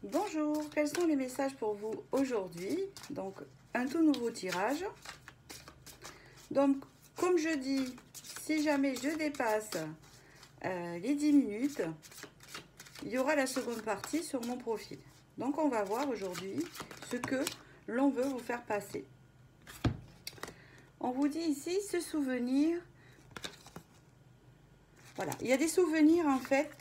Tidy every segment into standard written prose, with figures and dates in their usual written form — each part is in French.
Bonjour, quels sont les messages pour vous aujourd'hui? Donc, un tout nouveau tirage. Donc, comme je dis, si jamais je dépasse les 10 minutes, il y aura la seconde partie sur mon profil. Donc, on va voir aujourd'hui ce que l'on veut vous faire passer. On vous dit ici, ce souvenir. Voilà, il y a des souvenirs en fait.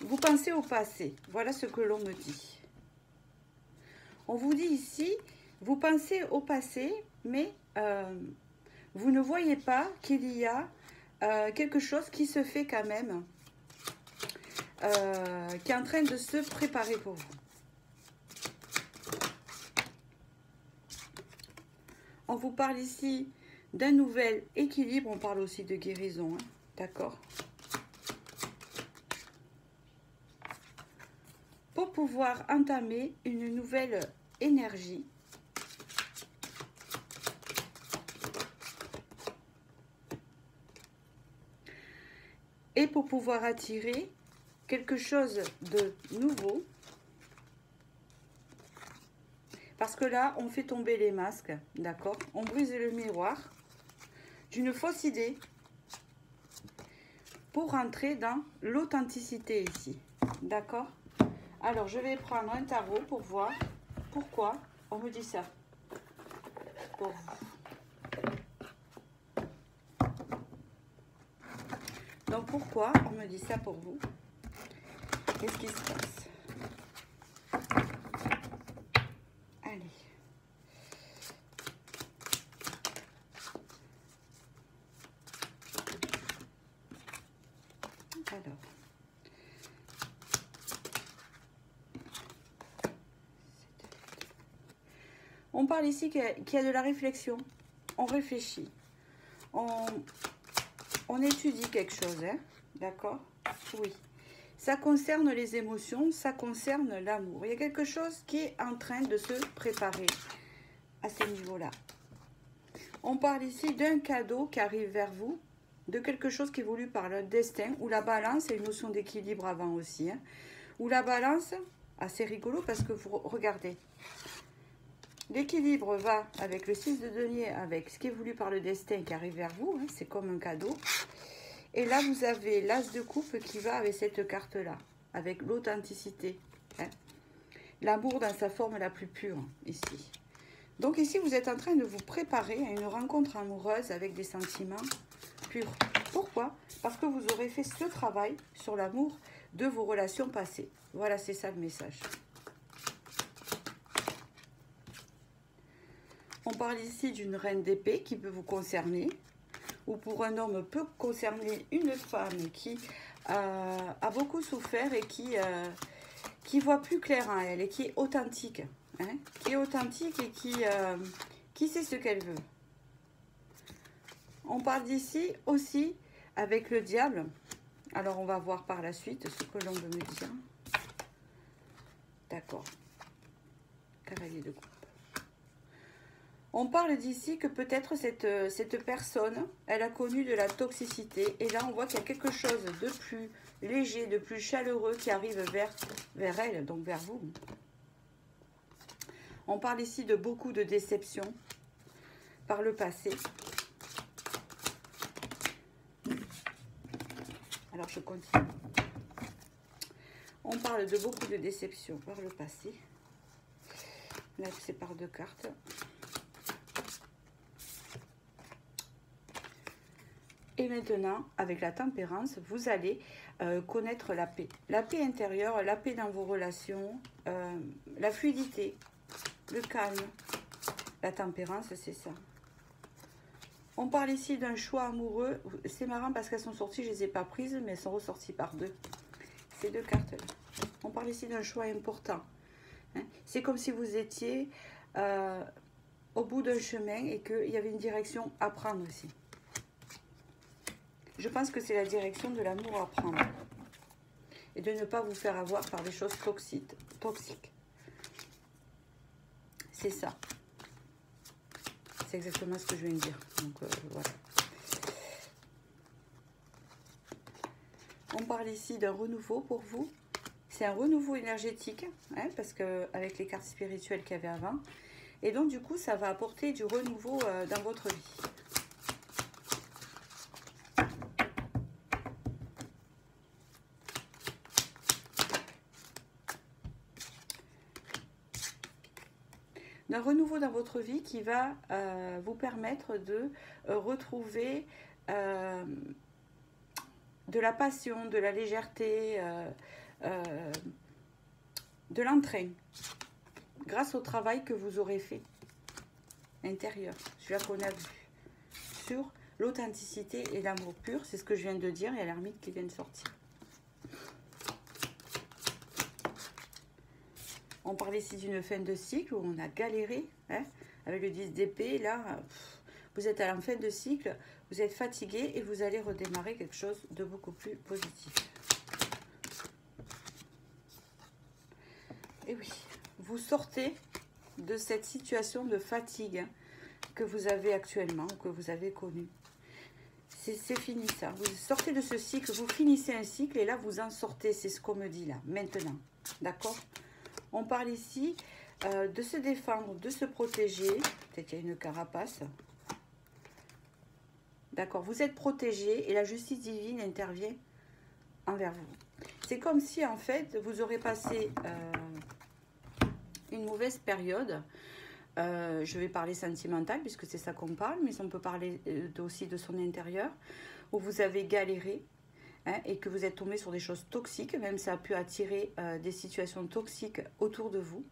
Vous pensez au passé, voilà ce que l'on me dit. On vous dit ici, vous pensez au passé, mais vous ne voyez pas qu'il y a quelque chose qui se fait quand même, qui est en train de se préparer pour vous. On vous parle ici d'un nouvel équilibre, on parle aussi de guérison, hein, d'accord ? Pour pouvoir entamer une nouvelle énergie. Et pour pouvoir attirer quelque chose de nouveau. Parce que là, on fait tomber les masques, d'accord? On brise le miroir d'une fausse idée pour rentrer dans l'authenticité ici, d'accord? Alors, je vais prendre un tarot pour voir pourquoi on me dit ça pour vous. Donc, pourquoi on me dit ça pour vous? Qu'est-ce qui se passe? Allez. Alors. On parle ici qu'il y a de la réflexion. On réfléchit. On étudie quelque chose, hein? D'accord? Oui. Ça concerne les émotions, ça concerne l'amour. Il y a quelque chose qui est en train de se préparer à ce niveau-là. On parle ici d'un cadeau qui arrive vers vous, de quelque chose qui est voulu par le destin, ou la balance, et une notion d'équilibre avant aussi, hein? Ou la balance, assez rigolo parce que vous regardez, l'équilibre va avec le 6 de denier, avec ce qui est voulu par le destin qui arrive vers vous, hein, c'est comme un cadeau. Et là, vous avez l'as de coupe qui va avec cette carte-là, avec l'authenticité. Hein. L'amour dans sa forme la plus pure, ici. Donc ici, vous êtes en train de vous préparer à une rencontre amoureuse avec des sentiments purs. Pourquoi? Parce que vous aurez fait ce travail sur l'amour de vos relations passées. Voilà, c'est ça le message. On parle ici d'une reine d'épée qui peut vous concerner, ou pour un homme peut concerner une femme qui a beaucoup souffert et qui voit plus clair en elle et qui est authentique, hein, qui est authentique et qui sait ce qu'elle veut. On parle d'ici aussi avec le diable. Alors on va voir par la suite ce que l'on veut me dire. D'accord. Cavalier de coupe. On parle d'ici que peut-être cette personne, elle a connu de la toxicité. Et là, on voit qu'il y a quelque chose de plus léger, de plus chaleureux qui arrive vers elle, donc vers vous. On parle ici de beaucoup de déceptions par le passé. Alors, je continue. On parle de beaucoup de déceptions par le passé. Là, c'est par deux cartes. Et maintenant, avec la tempérance, vous allez connaître la paix. La paix intérieure, la paix dans vos relations, la fluidité, le calme. La tempérance, c'est ça. On parle ici d'un choix amoureux. C'est marrant parce qu'elles sont sorties, je ne les ai pas prises, mais elles sont ressorties par deux. Ces deux cartes-là. On parle ici d'un choix important. Hein. C'est comme si vous étiez au bout d'un chemin et qu'il y avait une direction à prendre aussi. Je pense que c'est la direction de l'amour à prendre. Et de ne pas vous faire avoir par des choses toxiques. C'est ça. C'est exactement ce que je viens de dire. Donc, voilà. On parle ici d'un renouveau pour vous. C'est un renouveau énergétique, hein, parce qu'avec les cartes spirituelles qu'il y avait avant. Et donc, du coup, ça va apporter du renouveau dans votre vie. D'un renouveau dans votre vie qui va vous permettre de retrouver de la passion, de la légèreté, de l'entrain, grâce au travail que vous aurez fait intérieur, celui-là qu'on a vu, sur l'authenticité et l'amour pur. C'est ce que je viens de dire, il y a l'ermite qui vient de sortir. On parlait ici d'une fin de cycle où on a galéré, hein, avec le 10 d'épée. Là, vous êtes à la fin de cycle, vous êtes fatigué et vous allez redémarrer quelque chose de beaucoup plus positif. Et oui, vous sortez de cette situation de fatigue que vous avez actuellement, que vous avez connue. C'est fini ça. Vous sortez de ce cycle, vous finissez un cycle et là vous en sortez. C'est ce qu'on me dit là, maintenant. D'accord ? On parle ici de se défendre, de se protéger. Peut-être qu'il y a une carapace. D'accord, vous êtes protégé et la justice divine intervient envers vous. C'est comme si en fait vous aurez passé une mauvaise période. Je vais parler sentimentale puisque c'est ça qu'on parle, mais on peut parler aussi de son intérieur, où vous avez galéré. Hein, et que vous êtes tombé sur des choses toxiques, même ça a pu attirer des situations toxiques autour de vous.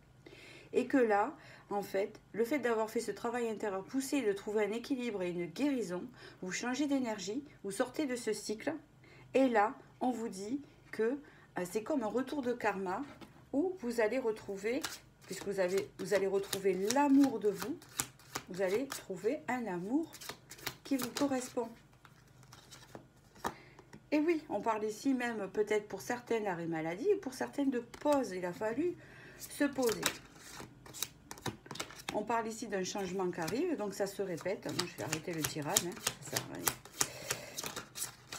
Et que là, en fait, le fait d'avoir fait ce travail intérieur poussé, de trouver un équilibre et une guérison, vous changez d'énergie, vous sortez de ce cycle. Et là, on vous dit que c'est comme un retour de karma où vous allez retrouver, puisque vous allez retrouver l'amour de vous, vous allez trouver un amour qui vous correspond. Et oui, on parle ici même peut-être pour certaines d'arrêt maladie et pour certaines de pause. Il a fallu se poser. On parle ici d'un changement qui arrive, donc ça se répète. Moi, je vais arrêter le tirage. Hein.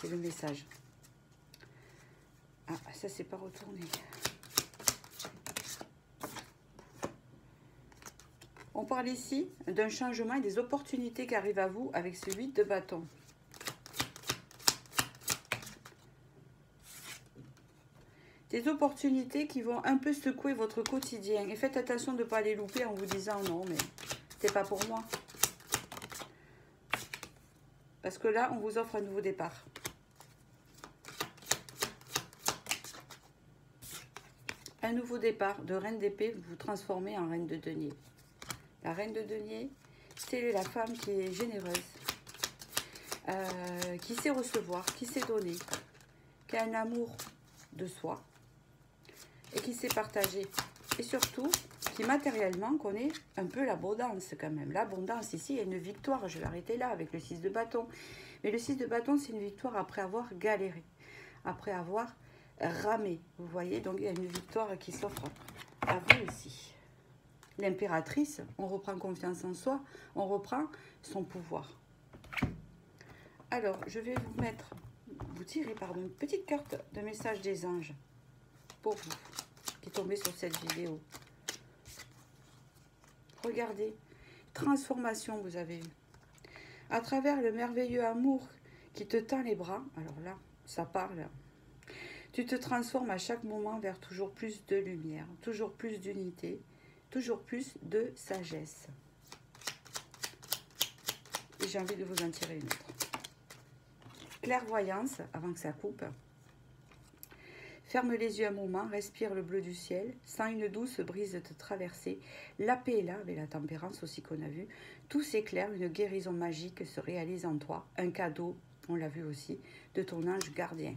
C'est le message. Ah, ça, c'est pas retourné. On parle ici d'un changement et des opportunités qui arrivent à vous avec ce 8 de bâton. Des opportunités qui vont un peu secouer votre quotidien. Et faites attention de ne pas les louper en vous disant non, mais c'est pas pour moi. Parce que là, on vous offre un nouveau départ. Un nouveau départ de reine d'épée, vous vous transformez en reine de denier. La reine de denier, c'est la femme qui est généreuse, qui sait recevoir, qui sait donner, qui a un amour de soi. Et qui sait partager. Et surtout, qui matériellement connaît un peu l'abondance quand même. L'abondance ici, il y a une victoire. Je vais arrêter là avec le 6 de bâton. Mais le 6 de bâton, c'est une victoire après avoir galéré. Après avoir ramé. Vous voyez, donc il y a une victoire qui s'offre à vous ici. L'impératrice, on reprend confiance en soi. On reprend son pouvoir. Alors, je vais vous tirer une petite carte de message des anges. Pour vous, qui est tombé sur cette vidéo. Regardez, transformation vous avez eue. À travers le merveilleux amour qui te tend les bras, alors là, ça parle. Tu te transformes à chaque moment vers toujours plus de lumière, toujours plus d'unité, toujours plus de sagesse. Et j'ai envie de vous en tirer une autre. Clairvoyance, avant que ça coupe. Ferme les yeux un moment, respire le bleu du ciel, sens une douce brise te traverser. La paix est là, avec la tempérance aussi qu'on a vu. Tout s'éclaire, une guérison magique se réalise en toi. Un cadeau, on l'a vu aussi, de ton ange gardien.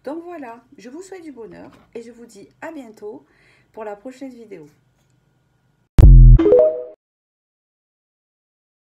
Donc voilà, je vous souhaite du bonheur et je vous dis à bientôt pour la prochaine vidéo.